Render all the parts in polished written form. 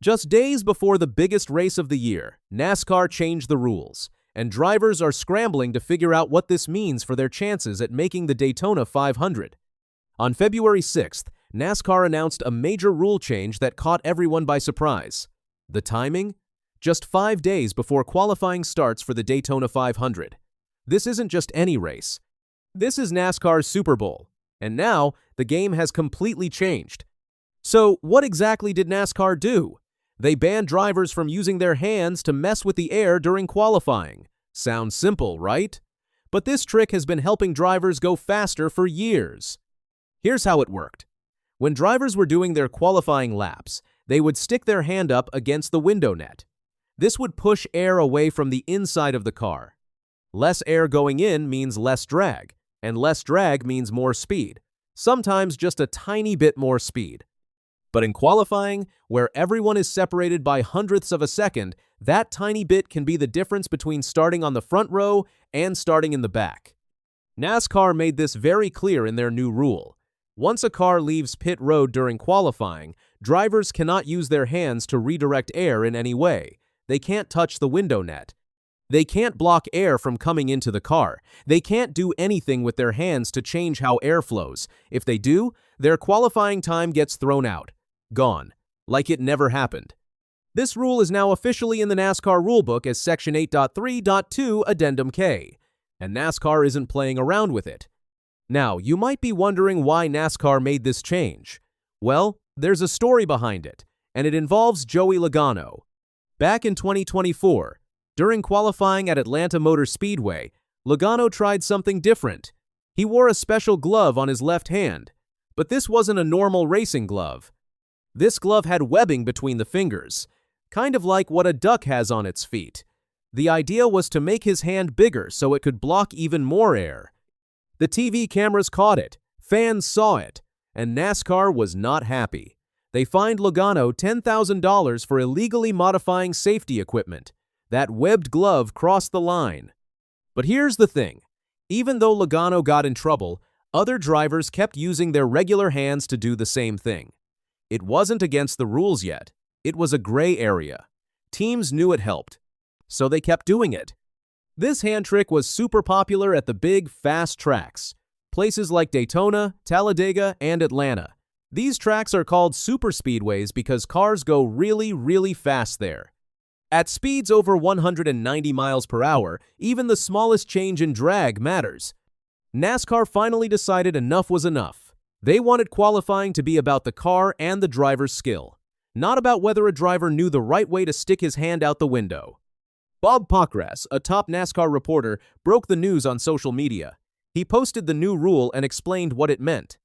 Just days before the biggest race of the year, NASCAR changed the rules, and drivers are scrambling to figure out what this means for their chances at making the Daytona 500. On February 6th, NASCAR announced a major rule change that caught everyone by surprise. The timing? Just 5 days before qualifying starts for the Daytona 500. This isn't just any race. This is NASCAR's Super Bowl, and now the game has completely changed. So, what exactly did NASCAR do? They banned drivers from using their hands to mess with the air during qualifying. Sounds simple, right? But this trick has been helping drivers go faster for years. Here's how it worked. When drivers were doing their qualifying laps, they would stick their hand up against the window net. This would push air away from the inside of the car. Less air going in means less drag, and less drag means more speed, sometimes just a tiny bit more speed. But in qualifying, where everyone is separated by hundredths of a second, that tiny bit can be the difference between starting on the front row and starting in the back. NASCAR made this very clear in their new rule. Once a car leaves pit road during qualifying, drivers cannot use their hands to redirect air in any way. They can't touch the window net. They can't block air from coming into the car. They can't do anything with their hands to change how air flows. If they do, their qualifying time gets thrown out. Gone. Like it never happened. This rule is now officially in the NASCAR rulebook as Section 8.3.2 Addendum K, and NASCAR isn't playing around with it. Now, you might be wondering why NASCAR made this change. Well, there's a story behind it, and it involves Joey Logano. Back in 2024, during qualifying at Atlanta Motor Speedway, Logano tried something different. He wore a special glove on his left hand, but this wasn't a normal racing glove. This glove had webbing between the fingers, kind of like what a duck has on its feet. The idea was to make his hand bigger so it could block even more air. The TV cameras caught it, fans saw it, and NASCAR was not happy. They fined Logano $10,000 for illegally modifying safety equipment. That webbed glove crossed the line. But here's the thing. Even though Logano got in trouble, other drivers kept using their regular hands to do the same thing. It wasn't against the rules yet. It was a gray area. Teams knew it helped, so they kept doing it. This hand trick was super popular at the big, fast tracks, places like Daytona, Talladega, and Atlanta. These tracks are called super speedways because cars go really, really fast there. At speeds over 190 miles per hour, even the smallest change in drag matters. NASCAR finally decided enough was enough. They wanted qualifying to be about the car and the driver's skill, not about whether a driver knew the right way to stick his hand out the window. Bob Pockrass, a top NASCAR reporter, broke the news on social media. He posted the new rule and explained what it meant.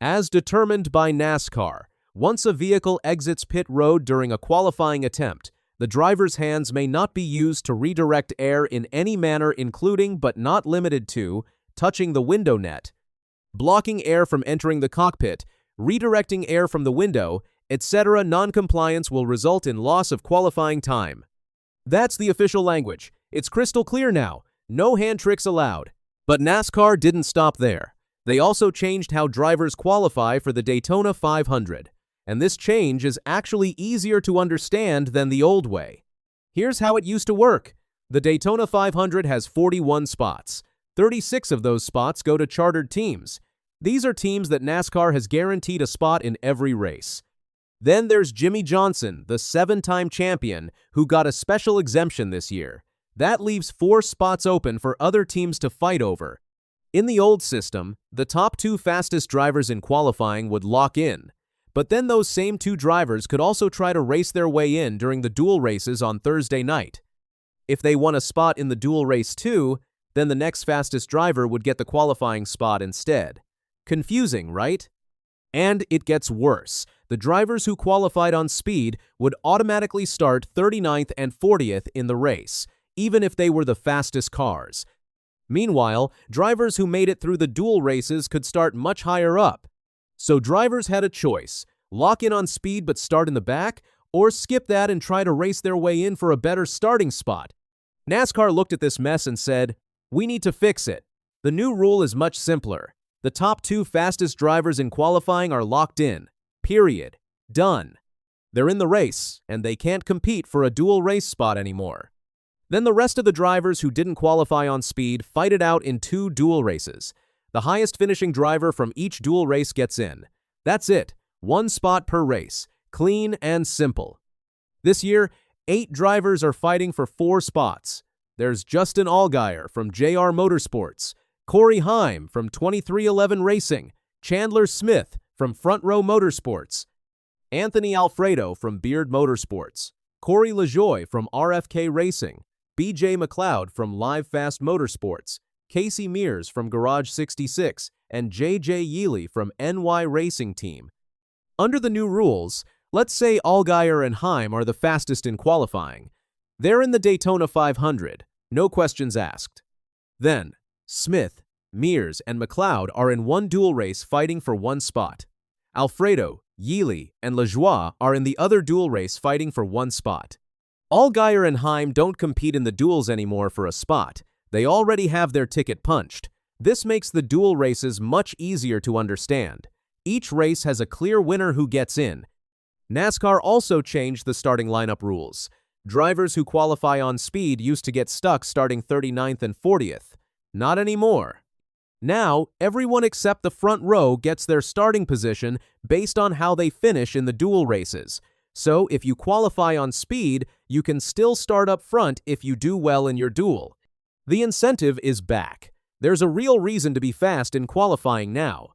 As determined by NASCAR, once a vehicle exits pit road during a qualifying attempt, the driver's hands may not be used to redirect air in any manner including but not limited to touching the window net, blocking air from entering the cockpit, redirecting air from the window, etc. Non-compliance will result in loss of qualifying time. That's the official language. It's crystal clear now. No hand tricks allowed. But NASCAR didn't stop there. They also changed how drivers qualify for the Daytona 500. And this change is actually easier to understand than the old way. Here's how it used to work. The Daytona 500 has 41 spots. 36 of those spots go to chartered teams. These are teams that NASCAR has guaranteed a spot in every race. Then there's Jimmie Johnson, the 7-time champion, who got a special exemption this year. That leaves 4 spots open for other teams to fight over. In the old system, the top 2 fastest drivers in qualifying would lock in. But then those same 2 drivers could also try to race their way in during the dual races on Thursday night. If they won a spot in the dual race too, then the next fastest driver would get the qualifying spot instead. Confusing, right? And it gets worse. The drivers who qualified on speed would automatically start 39th and 40th in the race, even if they were the fastest cars. Meanwhile, drivers who made it through the dual races could start much higher up. So drivers had a choice: lock in on speed but start in the back, or skip that and try to race their way in for a better starting spot. NASCAR looked at this mess and said, "We need to fix it." The new rule is much simpler. The top 2 fastest drivers in qualifying are locked in. Period. Done. They're in the race, and they can't compete for a dual race spot anymore. Then the rest of the drivers who didn't qualify on speed fight it out in 2 dual races. The highest finishing driver from each dual race gets in. That's it, 1 spot per race, clean and simple. This year, 8 drivers are fighting for 4 spots. There's Justin Allgaier from JR Motorsports, Corey Heim from 2311 Racing, Chandler Smith from Front Row Motorsports, Anthony Alfredo from Beard Motorsports, Corey LaJoie from RFK Racing, BJ McLeod from Live Fast Motorsports, Casey Mears from Garage 66, and JJ Yealy from NY Racing Team. Under the new rules, let's say Allgaier and Heim are the fastest in qualifying. They're in the Daytona 500, no questions asked. Then, Smith, Mears, and McLeod are in 1 dual race fighting for 1 spot. Alfredo, Yealy, and LaJoie are in the other dual race fighting for 1 spot. Allgaier and Heim don't compete in the duels anymore for a spot. They already have their ticket punched. This makes the dual races much easier to understand. Each race has a clear winner who gets in. NASCAR also changed the starting lineup rules. Drivers who qualify on speed used to get stuck starting 39th and 40th. Not anymore. Now, everyone except the front row gets their starting position based on how they finish in the dual races. So, if you qualify on speed, you can still start up front if you do well in your duel. The incentive is back. There's a real reason to be fast in qualifying now.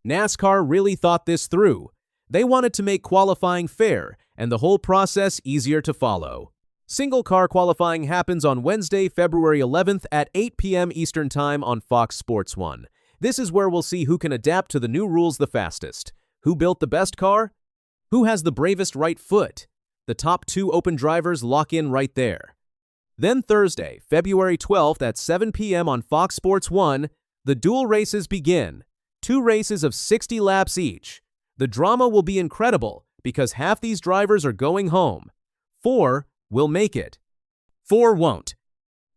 NASCAR really thought this through. They wanted to make qualifying fair and the whole process easier to follow. Single car qualifying happens on Wednesday, February 11th at 8 p.m. Eastern Time on Fox Sports 1. This is where we'll see who can adapt to the new rules the fastest. Who built the best car? Who has the bravest right foot? The top 2 open drivers lock in right there. Then Thursday, February 12th at 7 p.m. on Fox Sports 1, the dual races begin. 2 races of 60 laps each. The drama will be incredible because half these drivers are going home. 4 will make it. 4 won't.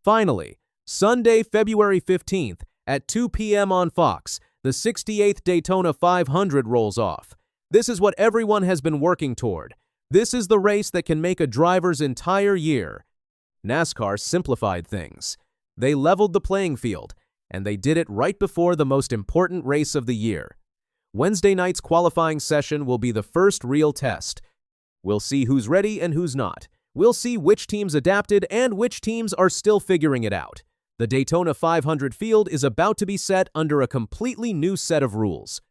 Finally, Sunday, February 15th at 2 p.m. on Fox, the 68th Daytona 500 rolls off. This is what everyone has been working toward. This is the race that can make a driver's entire year. NASCAR simplified things. They leveled the playing field, and they did it right before the most important race of the year. Wednesday night's qualifying session will be the first real test. We'll see who's ready and who's not. We'll see which teams adapted and which teams are still figuring it out. The Daytona 500 field is about to be set under a completely new set of rules.